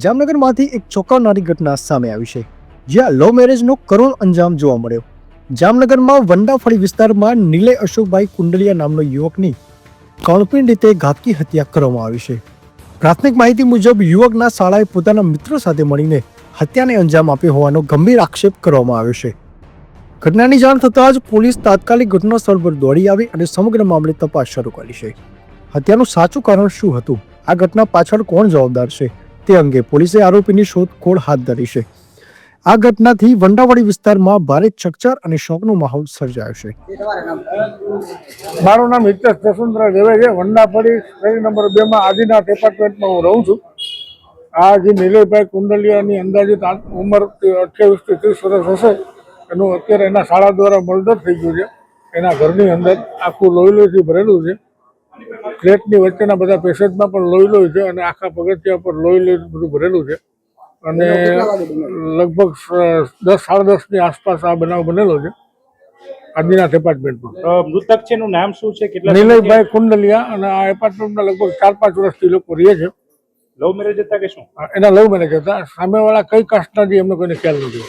જામનગરમાંથી એક ચોંકાવનારી ઘટના સામે આવી છે, જ્યાં લવ મેરેજનો કરુણ અંજામ જોવા મળ્યો. જામનગરમાં વંડાફળી વિસ્તારમાં નિલય અશોકભાઈ કુંડલિયા નામનો યુવકની કળપીણ રીતે ઘાતકી હત્યા કરવામાં આવી છે. પ્રાથમિક માહિતી મુજબ યુવકના શાળાએ પોતાના મિત્રો સાથે મળીને હત્યાને અંજામ આપ્યો હોવાનો ગંભીર આક્ષેપ કરવામાં આવ્યો છે. ઘટનાની જાણ થતાં જ પોલીસ તાત્કાલિક ઘટના સ્થળ પર દોડી આવી અને સમગ્ર મામલે તપાસ શરૂ કરી છે. હત્યાનું સાચું કારણ શું હતું, આ ઘટના પાછળ કોણ જવાબદાર છે, તે અંગે પોલીસે આરોપીની શોધખોળ હાથ ધરી છે. આ ઘટનાથી વંડાવાડી વિસ્તારમાં ભારે ચકચાર અને શોકનો માહોલ સર્જાયો છે. મારું નામ હિતેશ જસવંતરા દેવે છે. વંડાફળી શેરી નંબર 2 માં આદિનાથ એપાર્ટમેન્ટમાં હું રહું છું. આ જે નિલયભાઈ કુંડલિયાની અંદાજિત ઉંમર 28 થી 30 વર્ષ હશે. એનું અત્યારે એના શાળા દ્વારા મર્ડર થઈ ગયું છે. એના ઘરની અંદર આખું લોહીથી ભરેલું છે. ફ્લેટની વચ્ચેના બધા પેસેજમાં પણ લોહી છે અને આખા પગથિયા પર લોહી બધું ભરેલું છે. અને લગભગ 10-10:30 ની આસપાસ આ બનાવ બનેલો છે આદિનાથ એપાર્ટમેન્ટમાં. મૃતક છે એનું નામ શું છે? કેટલા? નિલયભાઈ કુંડલિયા. અને આ એપાર્ટમેન્ટમાં લગભગ 4-5 વર્ષથી લોકો રહે છે. લવ મેરેજ હતા કે શું? એના લવ મેરેજ હતા. સામેવાળા કઈ કાસ્ટના જે એમને કોઈને ખ્યાલ નથી.